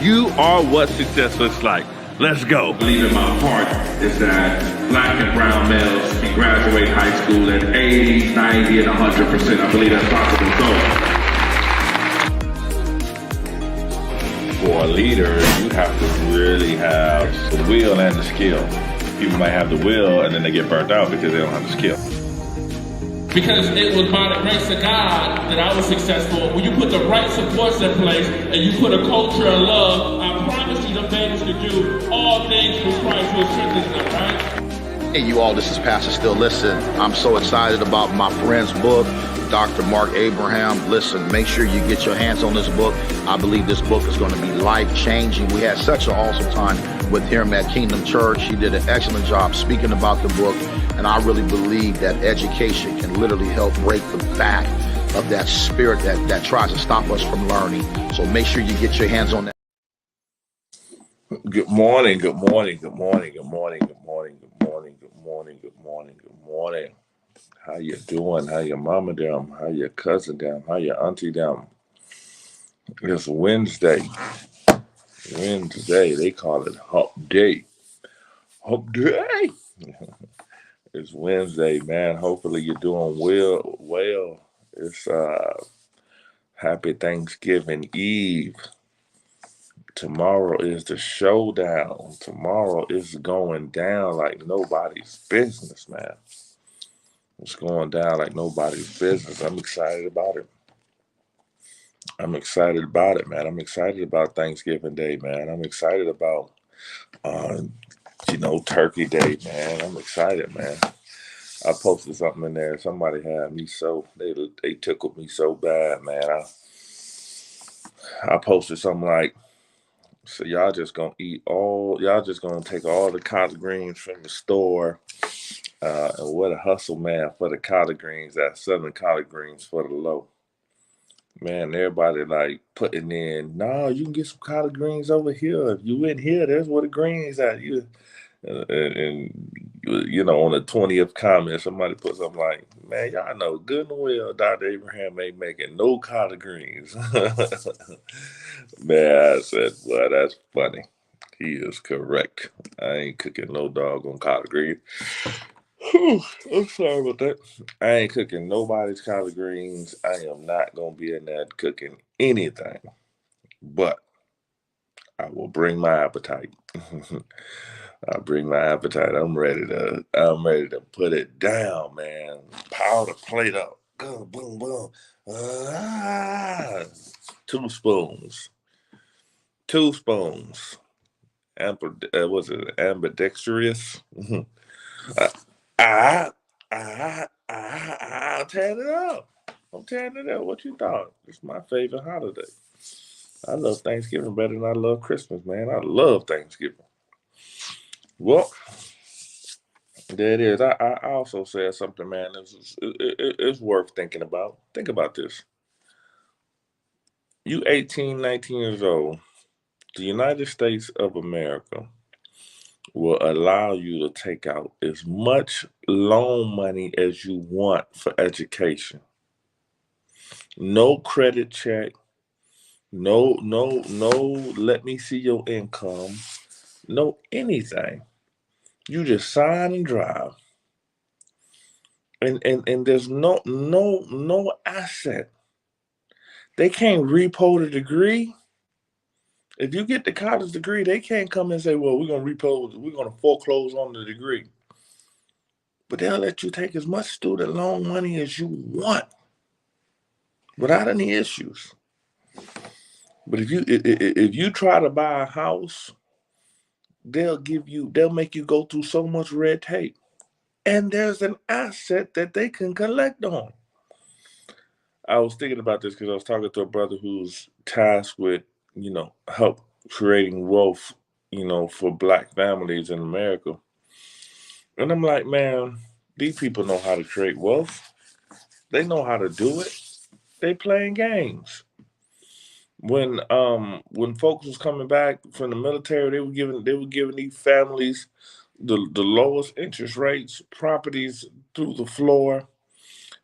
You are what success looks like. Let's go. I believe in my heart is that black and brown males can graduate high school at 80, 90, and 100%. I believe that's possible. So, for a leader, you have to really have the will and the skill. People might have the will and then they get burnt out because they don't have the skill. Because it was by the grace of God that I was successful. When you put the right supports in place and you put a culture of love, I promise you the fans to do all things through Christ who strengthens them, right? Hey, you all, this is Pastor Still. Listen, I'm so excited about my friend's book, Dr. Mark Abraham. Listen, make sure you get your hands on this book. I believe this book is going to be life-changing. We had such an awesome time with him at Kingdom Church. He did an excellent job speaking about the book, and I really believe that education can literally help break the back of that spirit that tries to stop us from learning. So make sure you get your hands on that. Good morning, good morning, good morning, good morning, good morning, good morning, good morning, good morning, good morning. How you doing? How your mama doing? How your cousin doing? How your auntie doing? It's Wednesday. They call it Hump Day. Hump Day. It's Wednesday, man. Hopefully you're doing well. It's Happy Thanksgiving Eve. Tomorrow is the showdown. Tomorrow is going down like nobody's business, man. It's going down like nobody's business. I'm excited about it. I'm excited about it, man. I'm excited about Thanksgiving Day, man. I'm excited about, Turkey Day, man. I'm excited, man. I posted something in there. Somebody had me they tickled me so bad, man. I posted something like, so y'all just gonna take all the collard greens from the store, and what a hustle, man, for the collard greens that's selling collard greens for the low. Man, everybody like putting in, no, you can get some collard greens over here. If you in here, there's where the greens at. And on the 20th comment, somebody put something like, man, y'all know good and well Dr. Abraham ain't making no collard greens. Man, I said, well, that's funny. He is correct. I ain't cooking no doggone collard greens. I'm sorry about that. I ain't cooking nobody's collard greens. I am not going to be in there cooking anything. But I will bring my appetite. I bring my appetite. I'm ready to put it down, man. Power the plate up. Boom, boom, boom. 2 spoons. 2 spoons. Was it ambidextrous? I'm tearing it up. What you thought? It's my favorite holiday. I love Thanksgiving better than I love Christmas, man. I love Thanksgiving. Well, there it is. I also said something, man. It's worth thinking about. Think about this. You 18, 19 years old. The United States of America will allow you to take out as much loan money as you want for education. No credit check. No, let me see your income. No anything. You just sign and drive. And there's no asset. They can't repo the degree. If you get the college degree, they can't come and say, well, we're gonna foreclose on the degree. But they'll let you take as much student loan money as you want without any issues. But if you try to buy a house, they'll make you go through so much red tape. And there's an asset that they can collect on. I was thinking about this because I was talking to a brother who's tasked with, help creating wealth, for Black families in America. And I'm like, man, these people know how to create wealth. They know how to do it. They playing games. When folks was coming back from the military, they were giving these families the lowest interest rates, properties through the floor,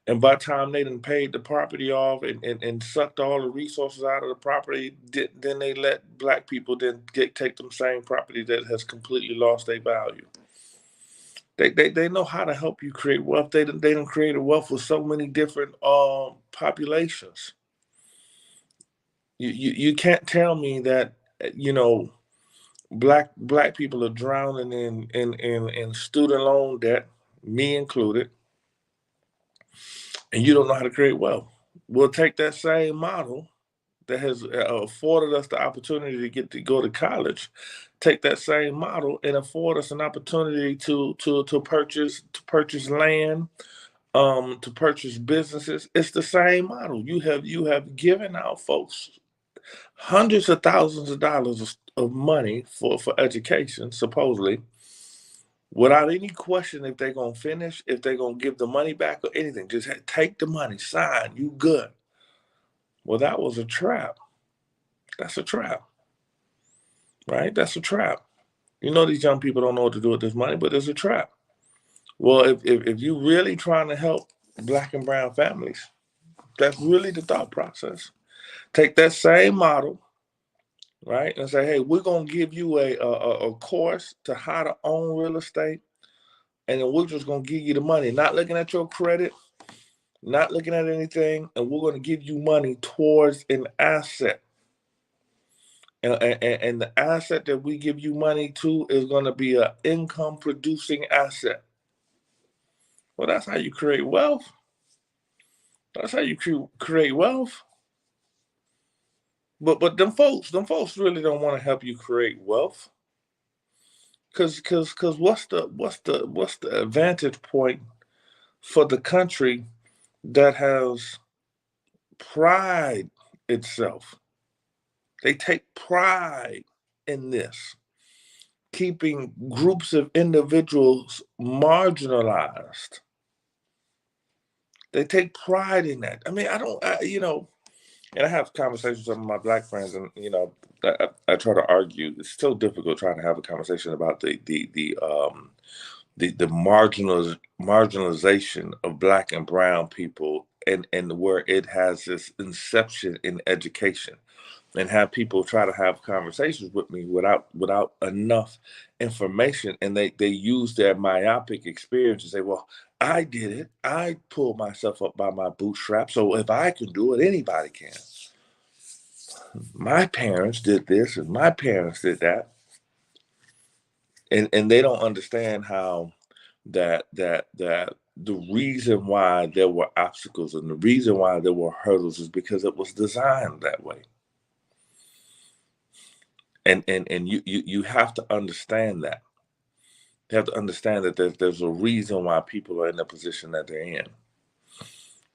And by the time they done paid the property off and sucked all the resources out of the property, then they let black people then take them same property that has completely lost their value. They know how to help you create wealth. They done created wealth with so many different populations. You can't tell me that, you know, black people are drowning in student loan debt, me included, and you don't know how to create wealth. We'll take that same model that has afforded us the opportunity to get to go to college, take that same model and afford us an opportunity to purchase land, to purchase businesses. It's the same model. You have given out folks hundreds of thousands of dollars of money for education, supposedly, without any question if they're gonna finish, if they're gonna give the money back or anything. Just take the money, sign, you good. Well, that was a trap. That's a trap, right? That's a trap. You know, these young people don't know what to do with this money, but it's a trap. Well, if you're really trying to help black and brown families, that's really the thought process. Take that same model, right, and say, hey, we're going to give you a course to how to own real estate, and then we're just going to give you the money, not looking at your credit, not looking at anything, and we're going to give you money towards an asset. And the asset that we give you money to is going to be an income-producing asset. Well, that's how you create wealth. That's how you create wealth. But them folks really don't want to help you create wealth. Cause what's the advantage point for the country that has pride itself? They take pride in this, keeping groups of individuals marginalized. They take pride in that. I mean, and I have conversations with some of my black friends, and I try to argue. It's so difficult trying to have a conversation about the marginalization of black and brown people, and where it has this inception in education, and have people try to have conversations with me without enough information, and they use their myopic experience to say, well, I did it. I pulled myself up by my bootstraps. So if I can do it, anybody can. My parents did this and my parents did that. And they don't understand how that the reason why there were obstacles and the reason why there were hurdles is because it was designed that way. And you have to understand that. You have to understand that there's a reason why people are in the position that they're in.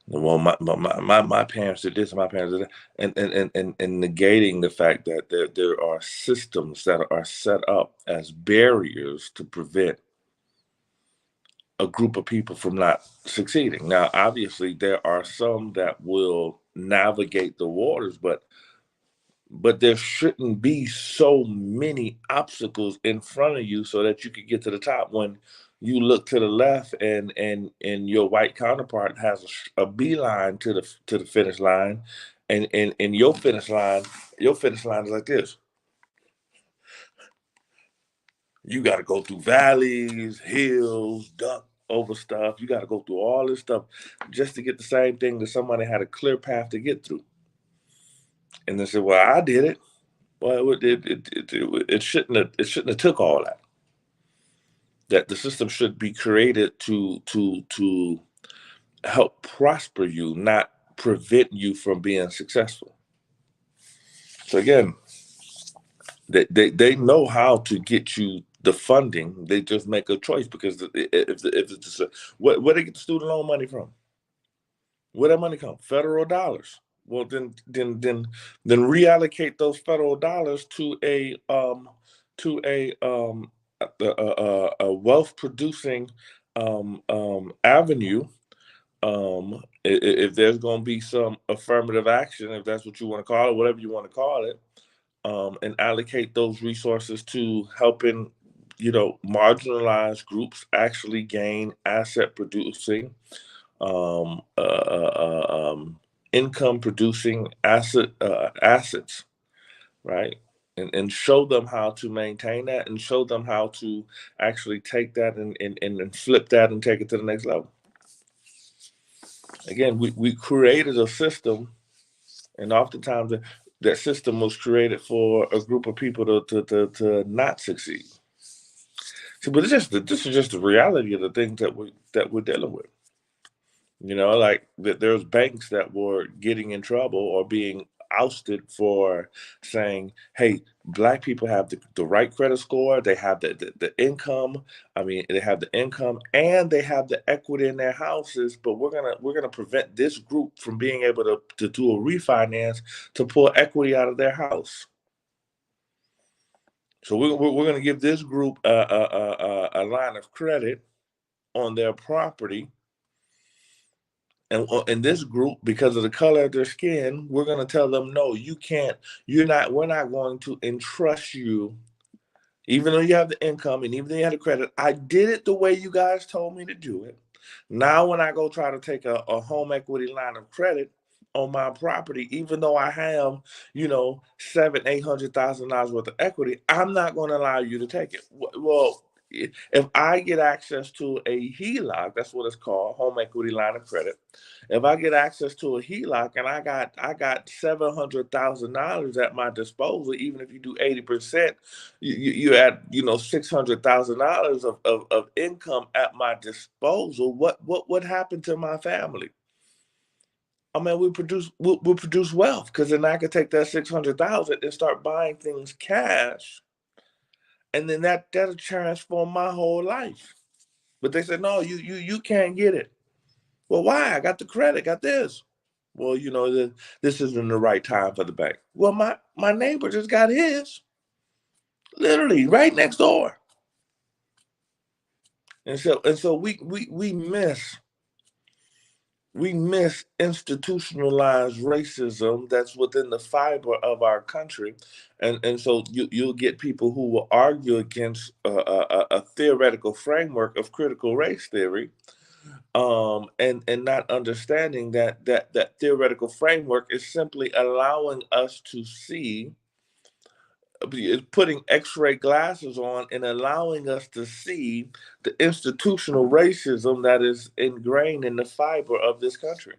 Well, my parents did this, my parents did that, and negating the fact that there are systems that are set up as barriers to prevent a group of people from not succeeding. Now, obviously, there are some that will navigate the waters, but there shouldn't be so many obstacles in front of you so that you could get to the top when you look to the left and your white counterpart has a beeline to the finish line, and your finish line is like this. You got to go through valleys, hills, duck over stuff. You got to go through all this stuff just to get the same thing that somebody had a clear path to get through. And they said, well, I did it. Well, it shouldn't have took all that. That the system should be created to help prosper you, not prevent you from being successful. So again, they know how to get you the funding. They just make a choice, because if it's where they get the student loan money from? Where that money come? Federal dollars. Well, then reallocate those federal dollars to a wealth producing avenue. If there's going to be some affirmative action, if that's what you want to call it, whatever you want to call it, and allocate those resources to helping, marginalized groups actually gain asset producing income producing assets, right? And show them how to maintain that, and show them how to actually take that and flip that and take it to the next level. Again, we created a system, and oftentimes that system was created for a group of people to not succeed. So, but this is just the reality of the things that we're dealing with. You know, like there's banks that were getting in trouble or being ousted for saying, "Hey, black people have the right credit score. They have the income. I mean, they have the income and they have the equity in their houses. But we're gonna prevent this group from being able to do a refinance to pull equity out of their house. So we're gonna give this group a line of credit on their property." And this group, because of the color of their skin, we're going to tell them, no, you can't, we're not going to entrust you, even though you have the income and even though you have the credit. I did it the way you guys told me to do it. Now, when I go try to take a home equity line of credit on my property, even though I have, $700,000-$800,000 worth of equity, I'm not going to allow you to take it. Well, if I get access to a HELOC, that's what it's called, home equity line of credit. If I get access to a HELOC and I got $700,000 at my disposal, even if you do 80%, you add $600,000 of income at my disposal. What happened to my family? I mean, we'll produce wealth, because then I could take that $600,000 and start buying things cash. And then that'll transform my whole life. But they said, no, you can't get it. Well, why? I got the credit, got this. Well, this isn't the right time for the bank. Well, my neighbor just got his, literally right next door. And so we miss institutionalized racism that's within the fiber of our country. And so you'll get people who will argue against a theoretical framework of critical race theory, and not understanding that theoretical framework is simply allowing us to see, putting X-ray glasses on and allowing us to see the institutional racism that is ingrained in the fiber of this country.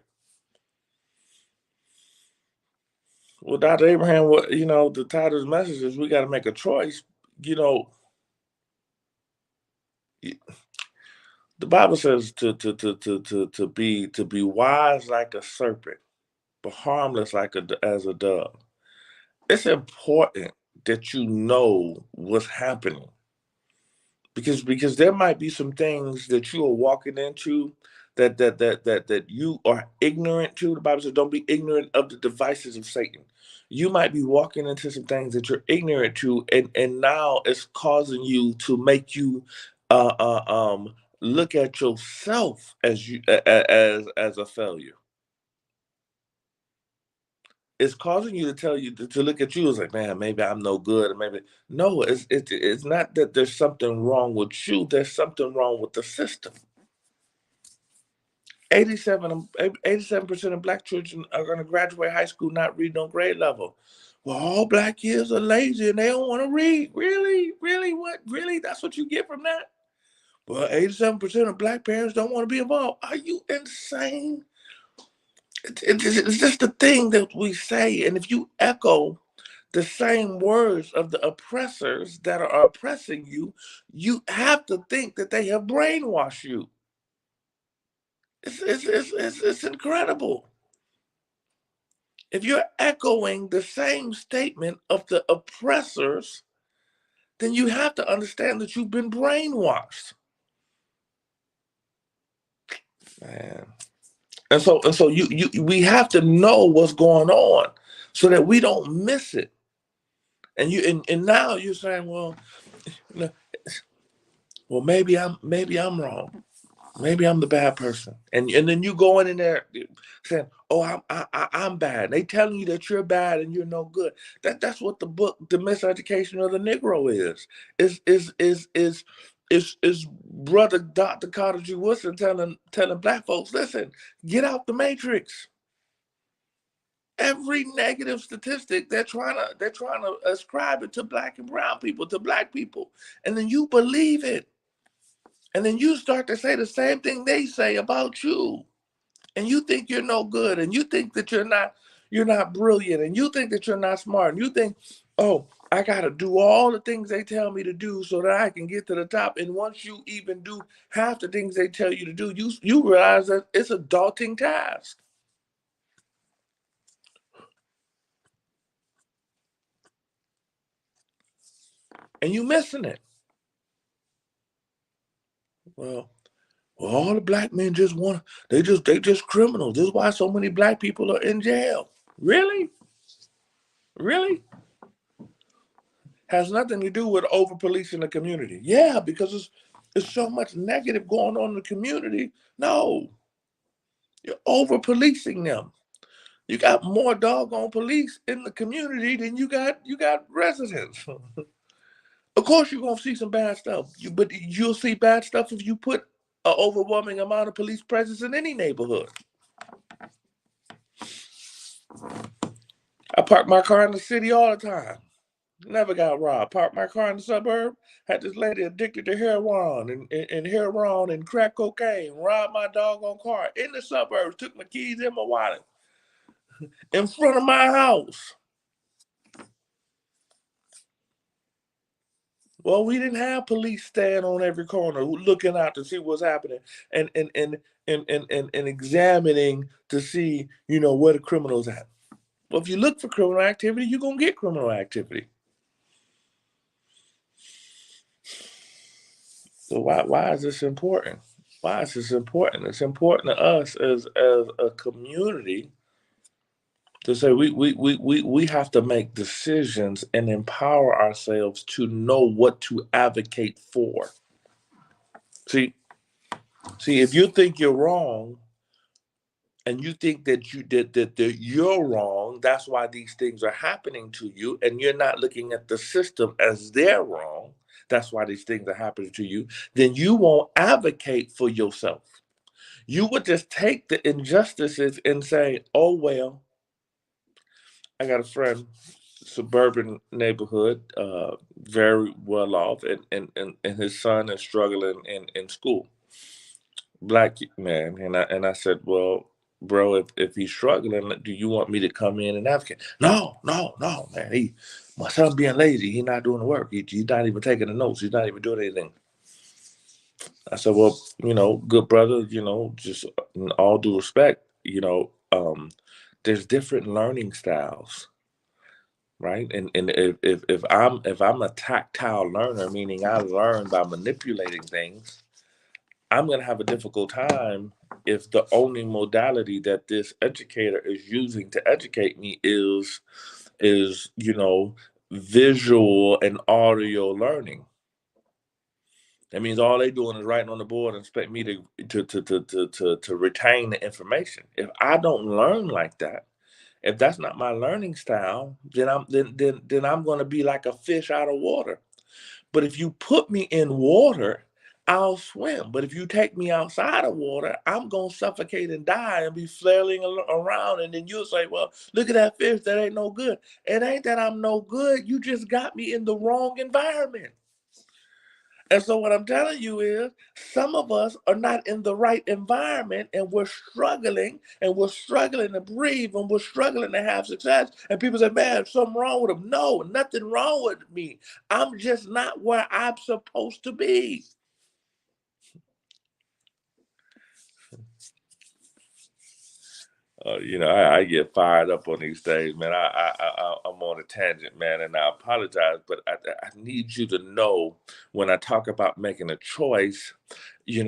Well, Dr. Abraham, the title of the message is we got to make a choice. The Bible says to be wise like a serpent, but harmless as a dove. It's important that you know what's happening, because there might be some things that you are walking into that you are ignorant to. The Bible says, "Don't be ignorant of the devices of Satan." You might be walking into some things that you're ignorant to, and now it's causing you to make you look at yourself as a failure. It's causing you to look at you as like, man, maybe I'm no good, or maybe no. It's not that there's something wrong with you. There's something wrong with the system. 87% of Black children are going to graduate high school not reading on grade level. Well, all Black kids are lazy and they don't want to read. Really? What? Really? That's what you get from that? Well, 87% of Black parents don't want to be involved. Are you insane? It's just the thing that we say. And if you echo the same words of the oppressors that are oppressing you, you have to think that they have brainwashed you. It's incredible. If you're echoing the same statement of the oppressors, then you have to understand that you've been brainwashed. Man. And so we have to know what's going on so that we don't miss it. And now you're saying, well, maybe I'm wrong. Maybe I'm the bad person. And then you going in there saying, oh, I'm bad. They telling you that you're bad and you're no good. That's what the book, The Miseducation of the Negro is It's brother Dr. Carter G. Woodson telling black folks, listen, get out the matrix. Every negative statistic they're trying to ascribe it to black and brown people, to black people, and then you believe it, and then you start to say the same thing they say about you, and you think you're no good, and you think that you're not brilliant, and you think that you're not smart, and you think, oh, I gotta do all the things they tell me to do so that I can get to the top. And once you even do half the things they tell you to do, you realize that it's a daunting task. And you missing it. Well, all the black men they just criminals. This is why so many black people are in jail. Really? Really? Has nothing to do with over-policing the community. Yeah, because there's so much negative going on in the community. No. You're over-policing them. You got more doggone police in the community than you got residents. Of course, you're gonna see some bad stuff, but you'll see bad stuff if you put an overwhelming amount of police presence in any neighborhood. I park my car in the city all the time. Never got robbed. Parked my car in the suburb. Had this lady addicted to heroin and crack cocaine. Robbed my doggone car in the suburbs. Took my keys and my wallet in front of my house. Well, we didn't have police stand on every corner looking out to see what's happening and examining to see, where the criminals at. Well, if you look for criminal activity, you're gonna get criminal activity. So why is this important? Why is this important? It's important to us as a community to say we have to make decisions and empower ourselves to know what to advocate for. See, if you think you're wrong and you think that you're wrong, that's why these things are happening to you, and you're not looking at the system as they're wrong, that's why these things are happening to you, then you won't advocate for yourself. You would just take the injustices and say, oh, well, I got a friend, suburban neighborhood, very well off, and his son is struggling in school. Black man. And I said, well, bro, if he's struggling, do you want me to come in and advocate? No, man. My son being lazy. He's not doing the work. He's not even taking the notes. He's not even doing anything. I said, well, good brother, just in all due respect, there's different learning styles, right? And if I'm a tactile learner, meaning I learn by manipulating things, I'm going to have a difficult time if the only modality that this educator is using to educate me is visual and audio learning. That means all they're doing is writing on the board and expect me to retain the information. If I don't learn like that, if that's not my learning style, then I'm going to be like a fish out of water. But if you put me in water, I'll swim. But if you take me outside of water, I'm going to suffocate and die and be flailing around. And then you'll say, well, look at that fish. That ain't no good. It ain't that I'm no good. You just got me in the wrong environment. And so what I'm telling you is some of us are not in the right environment, and we're struggling to breathe, and we're struggling to have success. And people say, man, something wrong with them. No, nothing wrong with me. I'm just not where I'm supposed to be. I get fired up on these things, man. I'm on a tangent, man, and I apologize, but I need you to know when I talk about making a choice, they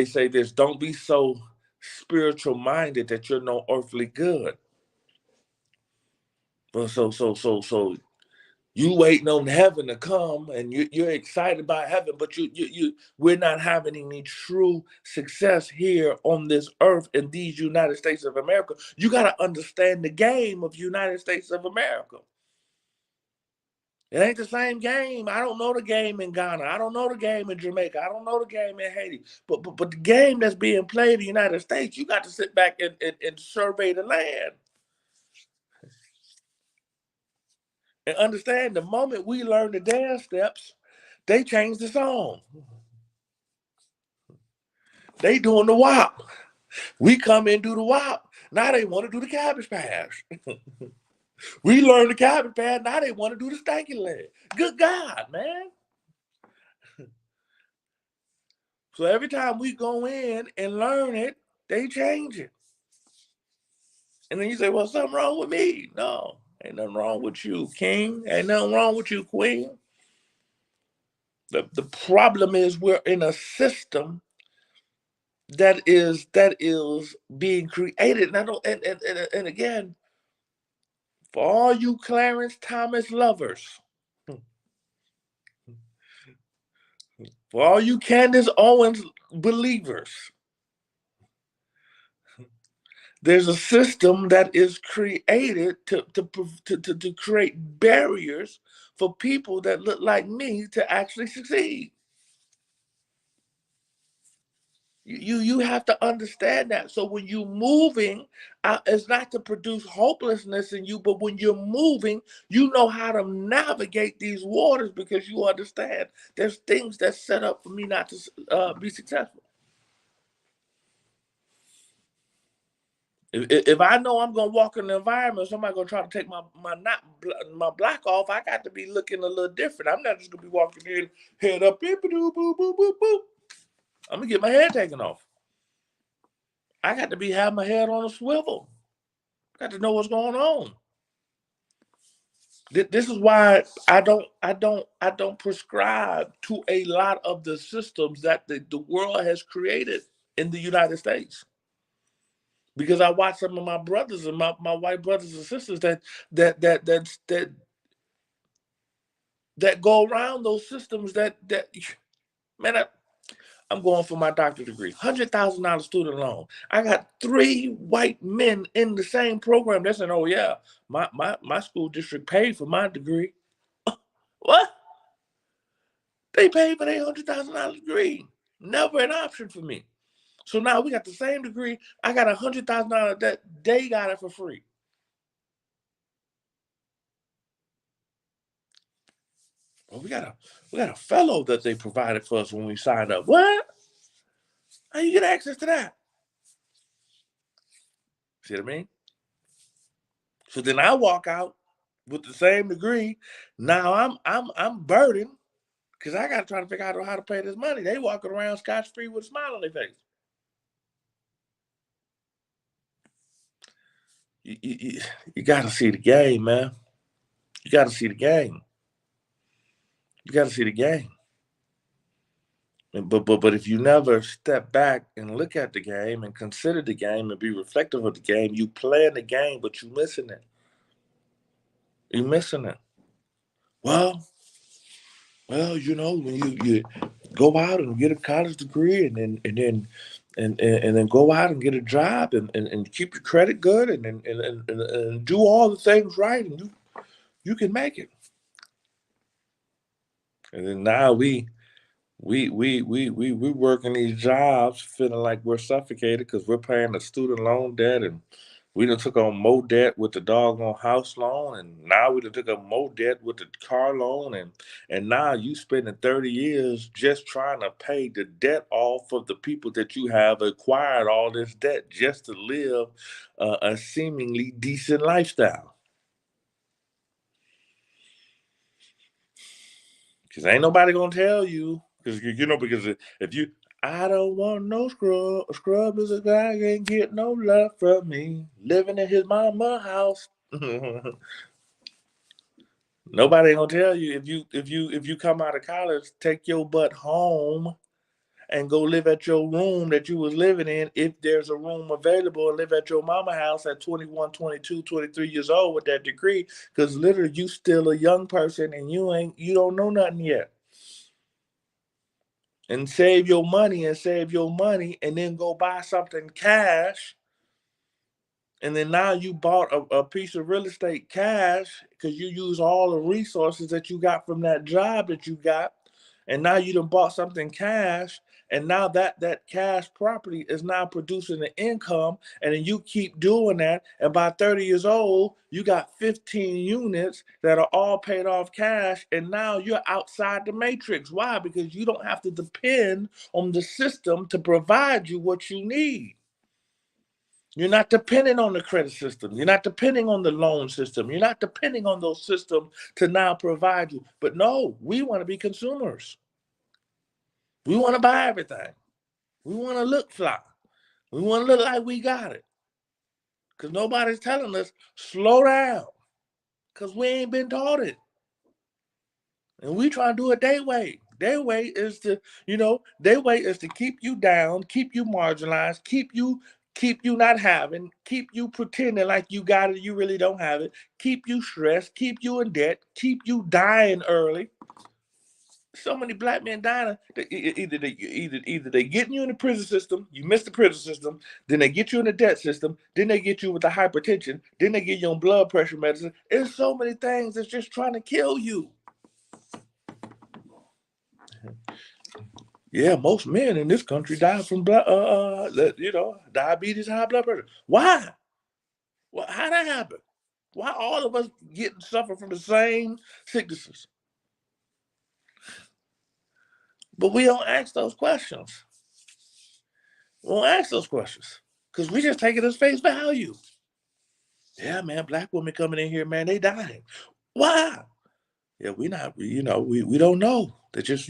say this: don't be so spiritual minded that you're no earthly good. Well, so you waiting on heaven to come, and you're excited about heaven, but we're not having any true success here on this earth in these United States of America. You got to understand the game of United States of America. It ain't the same game. I don't know the game in Ghana. I don't know the game in Jamaica. I don't know the game in Haiti. But the game that's being played in the United States, you got to sit back and survey the land. And understand the moment we learn the dance steps, they change the song. They doing the WAP. We come in, do the WAP. Now they want to do the Cabbage Patch. We learn the Cabbage Patch. Now they want to do the Stanky Leg. Good God, man. So every time we go in and learn it, they change it. And then you say, well, something wrong with me. No, ain't nothing wrong with you, king. Ain't nothing wrong with you, queen. The problem is we're in a system that is being created. And again, for all you Clarence Thomas lovers, for all you Candace Owens believers, there's a system that is created to create barriers for people that look like me to actually succeed. You have to understand that. So when you're moving, it's not to produce hopelessness in you, but when you're moving, you know how to navigate these waters because you understand there's things that's set up for me not to be successful. If I know I'm gonna walk in an environment, somebody's gonna try to take my black off, I got to be looking a little different. I'm not just gonna be walking in, head up, boop, boop, boop, boop, boop, boop. I'm gonna get my head taken off. I got to have my head on a swivel. Got to know what's going on. This is why I don't prescribe to a lot of the systems that the world has created in the United States. Because I watch some of my brothers and my white brothers and sisters that go around those systems that man, I'm going for my doctorate degree, $100,000 student loan. I got 3 white men in the same program. They said, "Oh yeah, my school district paid for my degree." What? They paid for their $100,000 degree. Never an option for me. So now we got the same degree. I got $100,000 that they got it for free. Well, we got a fellow that they provided for us when we signed up. What? How you get access to that? See what I mean? So then I walk out with the same degree. Now I'm burdened because I got to try to figure out how to pay this money. They walking around scotch-free with a smile on their face. You got to see the game, man. You got to see the game. You got to see the game. But if you never step back and look at the game and consider the game and be reflective of the game, you playing the game, but you missing it. You're missing it. Well, you know, when you go out and get a college degree and then go out and get a job and keep your credit good and do all the things right, and you can make it. And then now we working these jobs feeling like we're suffocated because we're paying the student loan debt, and we done took on more debt with the doggone house loan, and now we done took on more debt with the car loan, and now you spending 30 years just trying to pay the debt off of the people that you have acquired all this debt just to live a seemingly decent lifestyle. Because ain't nobody gonna tell you. Because if you, I don't want no scrub. A scrub is a guy who ain't get no love from me. Living in his mama house. Nobody gonna tell you if you come out of college, take your butt home and go live at your room that you was living in, if there's a room available, and live at your mama house at 21, 22, 23 years old with that degree, because literally you still a young person and you don't know nothing yet. And save your money and then go buy something cash And then now you bought a piece of real estate cash because you use all the resources that you got from that job that you got. And now you done bought something cash. And now that cash property is now producing an income. And then you keep doing that. And by 30 years old, you got 15 units that are all paid off cash. And now you're outside the matrix. Why? Because you don't have to depend on the system to provide you what you need. You're not depending on the credit system. You're not depending on the loan system. You're not depending on those systems to now provide you. But no, we want to be consumers. We want to buy everything. We want to look fly. We want to look like we got it. Because nobody's telling us, slow down. Because we ain't been taught it. And we try to do it their way. Their way is to, their way is to keep you down, keep you marginalized, keep you not having, keep you pretending like you got it, you really don't have it, keep you stressed, keep you in debt, keep you dying early. So many black men dying. Either they getting you in the prison system, you miss the prison system, then they get you in the debt system, then they get you with the hypertension, then they get you on blood pressure medicine. There's so many things that's just trying to kill you. Yeah, most men in this country die from diabetes, high blood pressure. Why? Well, how that happen? Why all of us suffer from the same sicknesses? But we don't ask those questions. We don't ask those questions because we just take it as face value. Yeah, man, black women coming in here, man, they dying. Why? Yeah, we not, we don't know. They just,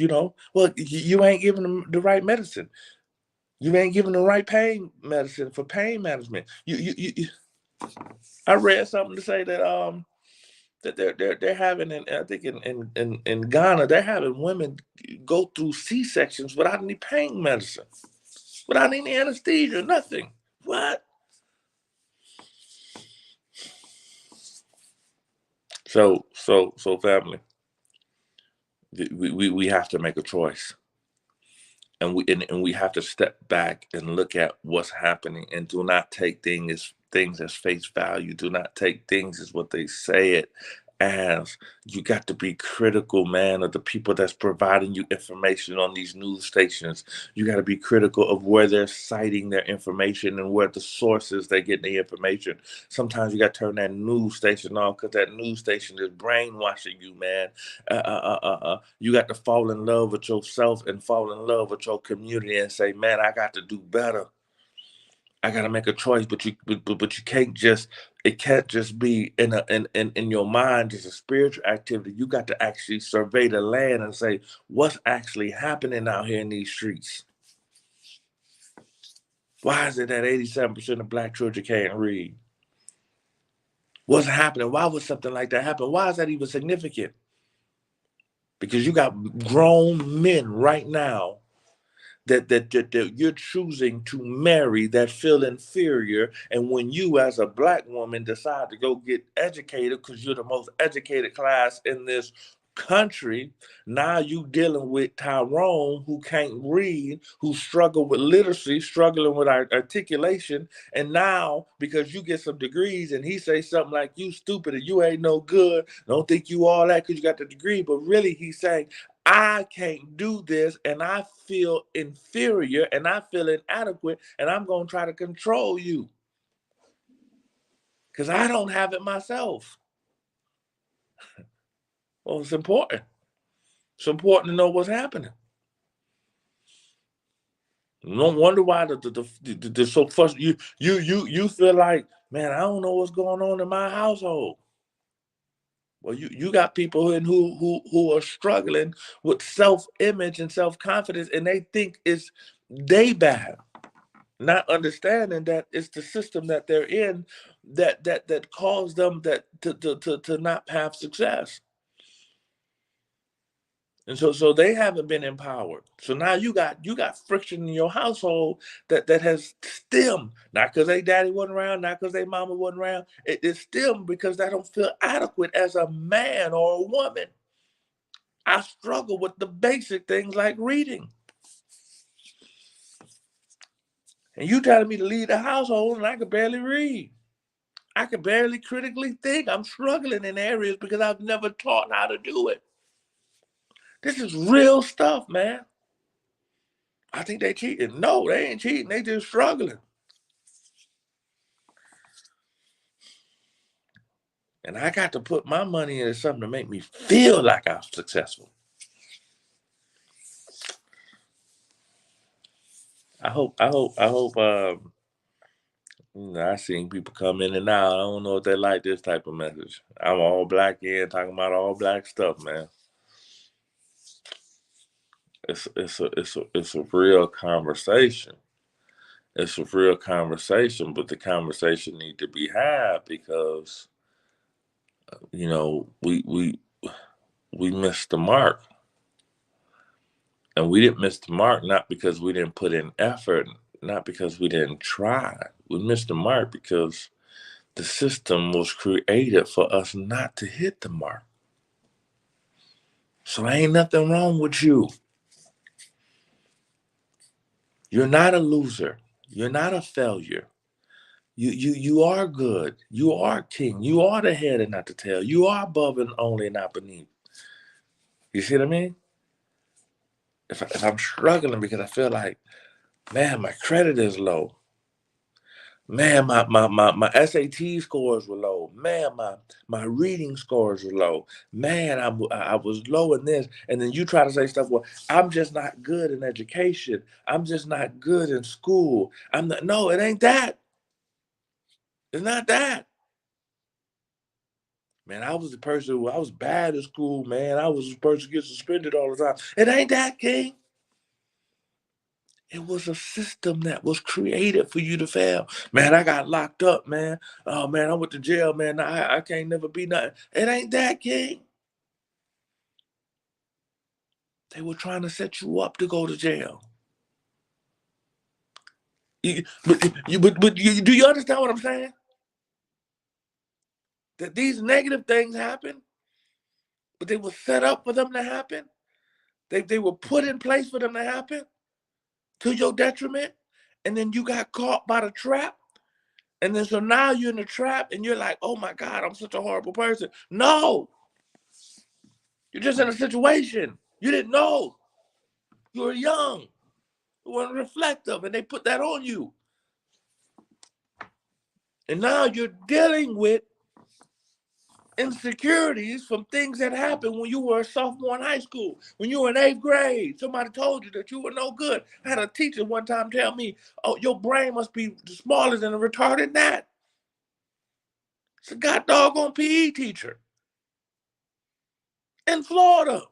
well, you ain't giving them the right medicine. You ain't giving the right pain medicine for pain management. I read something to say that that they're having, I think in Ghana, they're having women go through C-sections without any pain medicine, without any anesthesia, nothing. What? So family, we have to make a choice. And we have to step back and look at what's happening and do not take things as face value. Do not take things as what they say it as. You got to be critical, man, of the people that's providing you information on these news stations. You got to be critical of where they're citing their information and where the sources they get the information. Sometimes you got to turn that news station off because that news station is brainwashing you, man. You got to fall in love with yourself and fall in love with your community and say, man, I got to do better. I got to make a choice, but you can't just, it can't just be in your mind, just a spiritual activity. You got to actually survey the land and say, what's actually happening out here in these streets? Why is it that 87% of black children can't read? What's happening? Why would something like that happen? Why is that even significant? Because you got grown men right now that you're choosing to marry that feel inferior. And when you as a black woman decide to go get educated because you're the most educated class in this country, now you dealing with Tyrone who can't read, who struggle with literacy, struggling with articulation. And now because you get some degrees and he say something like, you stupid and you ain't no good, don't think you all that because you got the degree, but really he's saying, I can't do this and I feel inferior and I feel inadequate and I'm going to try to control you because I don't have it myself. Well, it's important. It's important to know what's happening. No wonder why the so frustrated. You feel like, man, I don't know what's going on in my household. Well, you got people who are struggling with self-image and self-confidence, and they think it's they bad, not understanding that it's the system that they're in that caused them to not have success. And so they haven't been empowered. So now you got friction in your household that has stemmed, not because their daddy wasn't around, not because their mama wasn't around. It's stemmed because they don't feel adequate as a man or a woman. I struggle with the basic things like reading. And you telling me to lead the household and I could barely read. I can barely critically think. I'm struggling in areas because I've never taught how to do it. This is real stuff, man. I think they cheating. No, they ain't cheating. They just struggling. And I got to put my money into something to make me feel like I'm successful. I hope I seen people come in and out. I don't know if they like this type of message. I'm all black in, talking about all black stuff, man. It's a real conversation. It's a real conversation, but the conversation need to be had because we missed the mark. And we didn't miss the mark not because we didn't put in effort, not because we didn't try. We missed the mark because the system was created for us not to hit the mark. So there ain't nothing wrong with you. You're not a loser. You're not a failure. You are good. You are king. You are the head and not the tail. You are above and only, not beneath. You see what I mean? If I'm struggling because I feel like, man, my credit is low. Man, my SAT scores were low. Man, my reading scores were low. Man, I was low in this. And then you try to say stuff, well, I'm just not good in education. I'm just not good in school. No, it ain't that. It's not that. Man, I was the person who I was bad at school, man. I was the person who gets suspended all the time. It ain't that, King. It was a system that was created for you to fail. Man, I got locked up, man. Oh, man, I went to jail, man. I can't never be nothing. It ain't that, King. They were trying to set you up to go to jail. Do you understand what I'm saying? That these negative things happen, but they were set up for them to happen. They were put in place for them to happen to your detriment. And then you got caught by the trap. And then so now you're in the trap and you're like, oh my God, I'm such a horrible person. No. You're just in a situation. You didn't know. You were young. You weren't reflective, and they put that on you. And now you're dealing with insecurities from things that happened when you were a sophomore in high school, when you were in 8th grade. Somebody told you that you were no good. I had a teacher one time tell me, oh, your brain must be smaller than a retarded gnat. It's a god doggone PE teacher in Florida.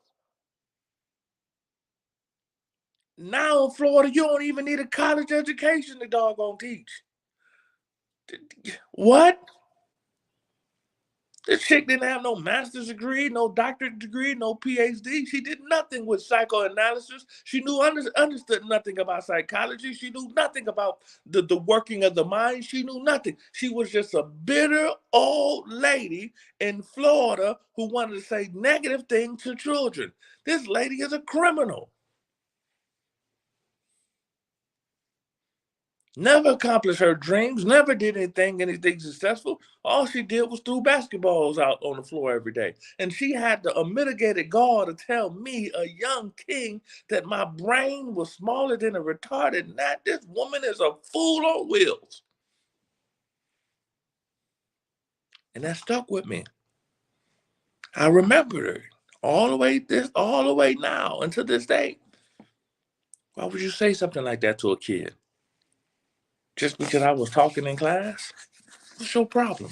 Now in Florida, you don't even need a college education to doggone teach. What? This chick didn't have no master's degree, no doctorate degree, no PhD. She did nothing with psychoanalysis. She understood nothing about psychology. She knew nothing about the working of the mind. She knew nothing. She was just a bitter old lady in Florida who wanted to say negative things to children. This lady is a criminal. Never accomplished her dreams, never did anything successful. All she did was threw basketballs out on the floor every day. And she had the unmitigated gall to tell me, a young king, that my brain was smaller than a retarded gnat. This woman is a fool on wheels. And that stuck with me. I remember her all the way now, until this day. Why would you say something like that to a kid? Just because I was talking in class? What's your problem?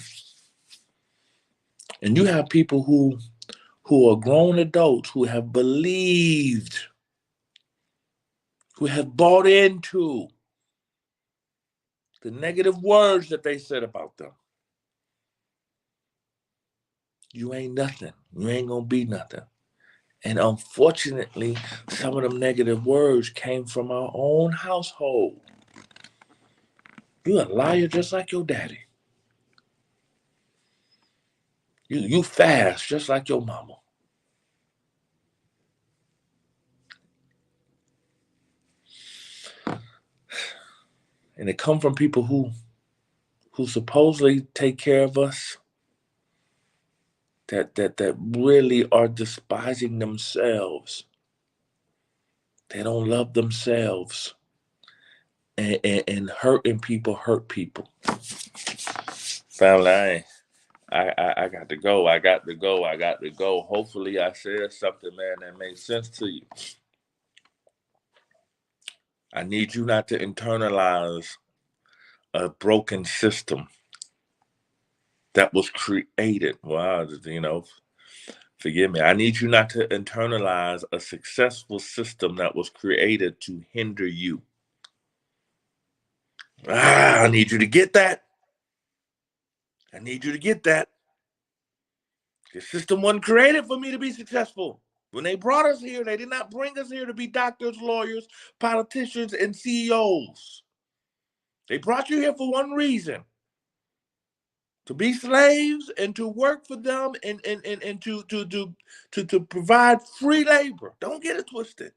And you have people who are grown adults who have believed, who have bought into the negative words that they said about them. You ain't nothing. You ain't gonna be nothing. And unfortunately, some of them negative words came from our own household. You a liar just like your daddy. You fast just like your mama. And it come from people who who supposedly take care of us, that really are despising themselves. They don't love themselves. And hurting people hurt people. Family, I got to go. I got to go. Hopefully I said something, man, that made sense to you. I need you not to internalize a broken system that was created. Wow, forgive me. I need you not to internalize a successful system that was created to hinder you. I need you to get that. I need you to get that. The system wasn't created for me to be successful. When they brought us here, they did not bring us here to be doctors, lawyers, politicians, and CEOs. They brought you here for one reason: to be slaves and to work for them and to provide free labor. Don't get it twisted.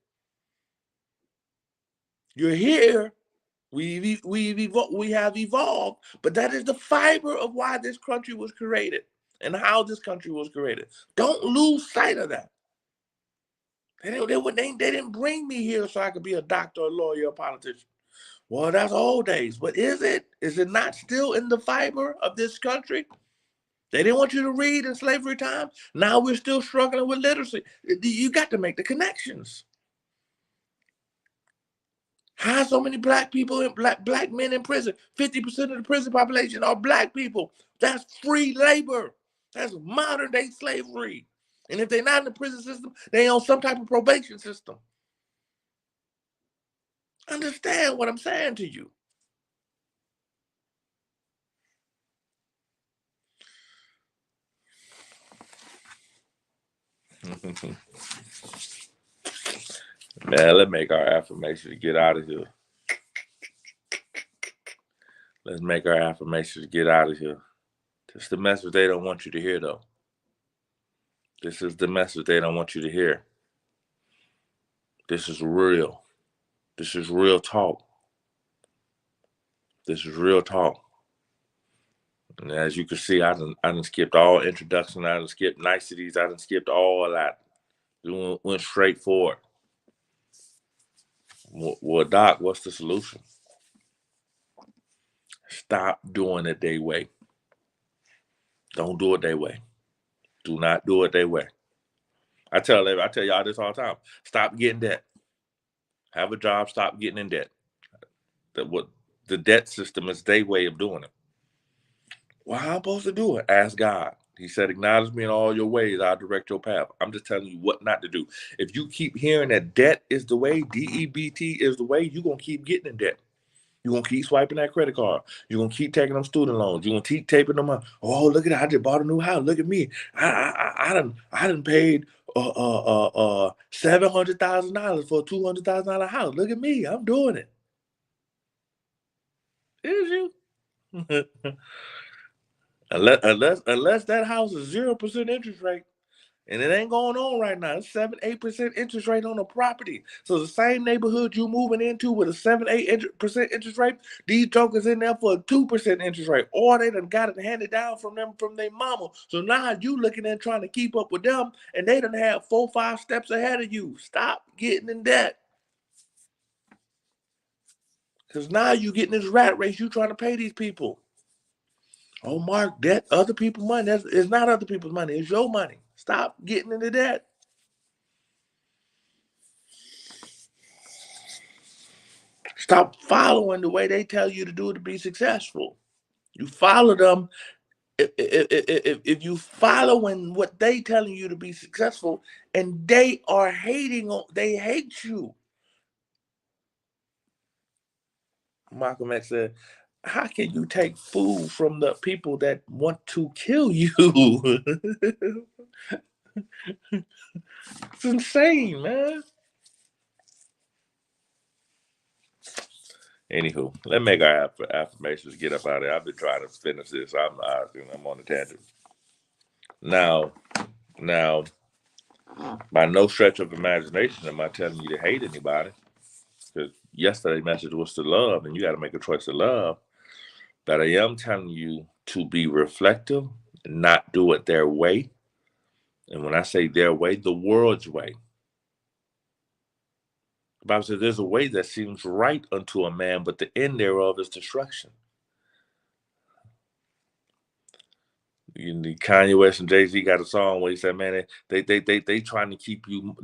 You're here. We have evolved, but that is the fiber of why this country was created and how this country was created. Don't lose sight of that. They didn't bring me here so I could be a doctor, a lawyer, a politician. Well, that's old days, but is it? Is it not still in the fiber of this country? They didn't want you to read in slavery times. Now we're still struggling with literacy. You got to make the connections. How so many black people and black men in prison? 50% of the prison population are black people. That's free labor. That's modern day slavery. And if they're not in the prison system, they on some type of probation system. Understand what I'm saying to you. Man, let's make our affirmation to get out of here. Let's make our affirmation to get out of here. This is the message they don't want you to hear, though. This is the message they don't want you to hear. This is real. This is real talk. This is real talk. And as you can see, I done skipped all introduction. I done skipped niceties. I done skipped all that. Went straight forward. Well, Doc, what's the solution? Stop doing it their way. Don't do it their way. Do not do it their way. I tell y'all this all the time. Stop getting debt. Have a job. Stop getting in debt. The debt system is their way of doing it. Well, how am I supposed to do it? Ask God. He said, acknowledge me in all your ways. I'll direct your path. I'm just telling you what not to do. If you keep hearing that debt is the way, DEBT is the way, you're going to keep getting in debt. You're going to keep swiping that credit card. You're going to keep taking them student loans. You're going to keep taping them up. Oh, look at that. I just bought a new house. Look at me. I done paid $700,000 for a $200,000 house. Look at me. I'm doing it. Is you? Unless that house is 0% interest rate, and it ain't going on right now. It's 7-8% interest rate on a property. So the same neighborhood you moving into with a 7-8% interest rate, these jokers in there for a 2% interest rate, or they done got it handed down from their mama. So now you looking at trying to keep up with them, and they done have 4-5 steps ahead of you. Stop getting in debt. Because now you getting this rat race. You trying to pay these people. Oh, Mark, debt, other people's money. It's not other people's money. It's your money. Stop getting into debt. Stop following the way they tell you to do it to be successful. You follow them. If you following what they telling you to be successful, and they are they hate you. Malcolm X said, how can you take food from the people that want to kill you? It's insane, man. Anywho, let's make our affirmations, get up out of there. I've been trying to finish this. I'm on a tangent. Now, by no stretch of imagination am I telling you to hate anybody. Because yesterday's message was to love, and you got to make a choice to love. But I am telling you to be reflective and not do it their way. And when I say their way, the world's way. The Bible says there's a way that seems right unto a man, but the end thereof is destruction. Kanye West and Jay-Z got a song where he said, man, they trying to keep you,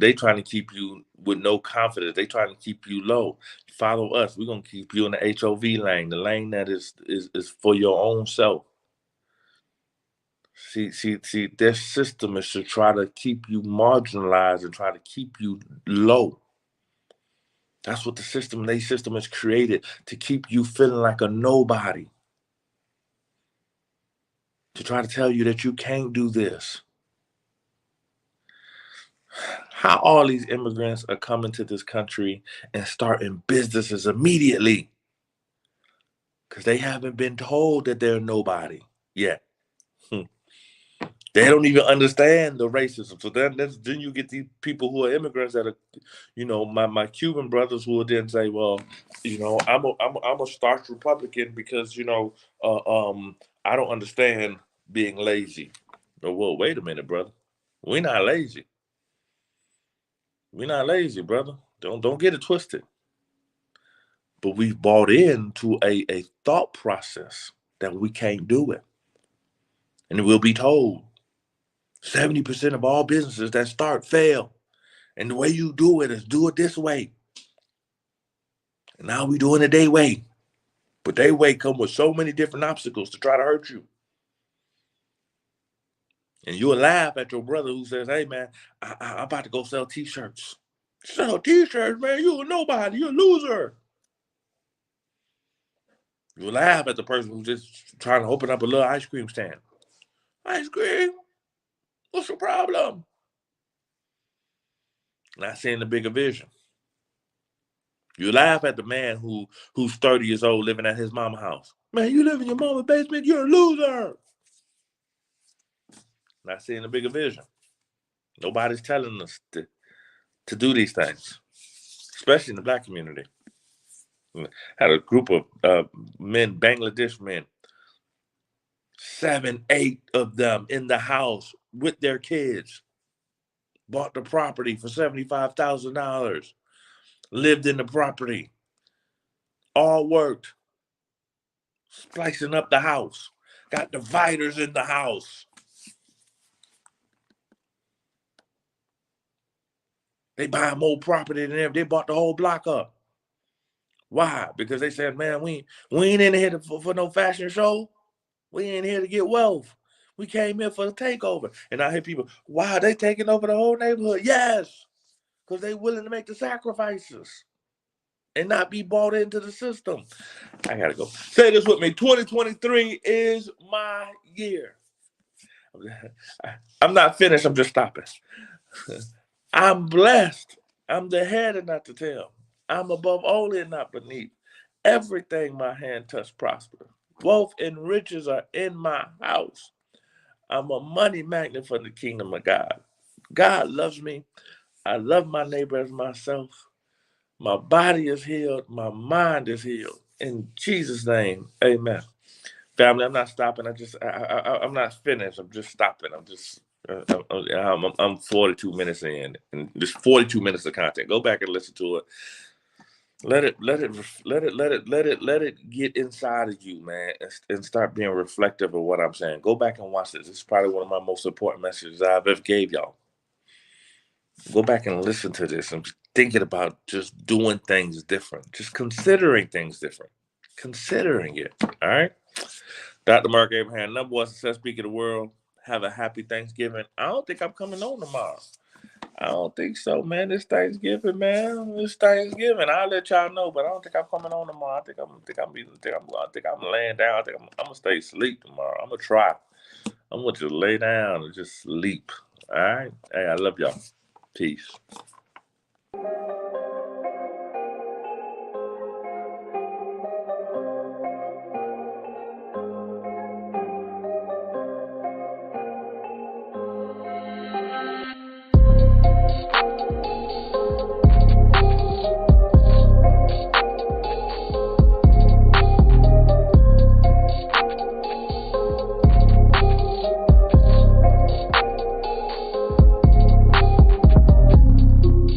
with no confidence. They trying to keep you low. Follow us. We're gonna keep you in the HOV lane, the lane that is for your own self. See, their system is to try to keep you marginalized and try to keep you low. That's what their system is created, to keep you feeling like a nobody. To try to tell you that you can't do this. How all these immigrants are coming to this country and starting businesses immediately because they haven't been told that they're nobody yet. They don't even understand the racism. So then you get these people who are immigrants that are, my Cuban brothers who will then say, well, I'm a starch Republican because I don't understand being lazy. Oh, well, wait a minute, brother. We're not lazy. We're not lazy, brother. Don't get it twisted. But we've bought into a thought process that we can't do it. And we'll be told 70% of all businesses that start fail. And the way you do it is do it this way. And now we're doing it their way. But their way come with so many different obstacles to try to hurt you. And you'll laugh at your brother who says, hey, man, I'm about to go sell T-shirts. Sell T-shirts, man. You're a nobody. You're a loser. You'll laugh at the person who's just trying to open up a little ice cream stand. Ice cream? What's the problem? Not seeing the bigger vision. You laugh at the man who's 30 years old living at his mama's house. Man, you live in your mama's basement, you're a loser. Not seeing the bigger vision. Nobody's telling us to do these things, especially in the Black community. Had a group of men, Bangladesh men, 7, 8 of them in the house with their kids. Bought the property for $75,000. Lived in the property. All worked. Splicing up the house. Got dividers in the house. They buy more property than them. They bought the whole block up. Why? Because they said, man, we ain't in here for no fashion show. We ain't here to get wealth. We came here for the takeover. And I hear people, wow, they taking over the whole neighborhood. Yes, because they willing to make the sacrifices and not be bought into the system. I got to go. Say this with me. 2023 is my year. I'm not finished. I'm just stopping. I'm blessed. I'm the head and not the tail. I'm above only and not beneath. Everything my hand touch prosper. Wealth and riches are in my house. I'm a money magnet for the kingdom of God. God loves me. I love my neighbor as myself. My body is healed. My mind is healed. In Jesus' name, amen. Family, I'm not stopping. I'm not finished. I'm just stopping. I'm 42 minutes in, and just 42 minutes of content. Go back and listen to it. Let it get inside of you, man, and start being reflective of what I'm saying. Go back and watch this. This is probably one of my most important messages I've ever gave y'all. Go back and listen to this and thinking about just doing things different, just considering things different, considering it. All right. Dr. Mark Abraham, #1 success speaker of the world. Have a happy Thanksgiving. I don't think I'm coming on tomorrow. I don't think so, man. It's Thanksgiving, man. It's Thanksgiving. I'll let y'all know, but I don't think I'm coming on tomorrow. I think I'm laying down. I think I'm gonna stay asleep tomorrow. I'm gonna try. I'm gonna just lay down and just sleep. All right. Hey, I love y'all. Peace.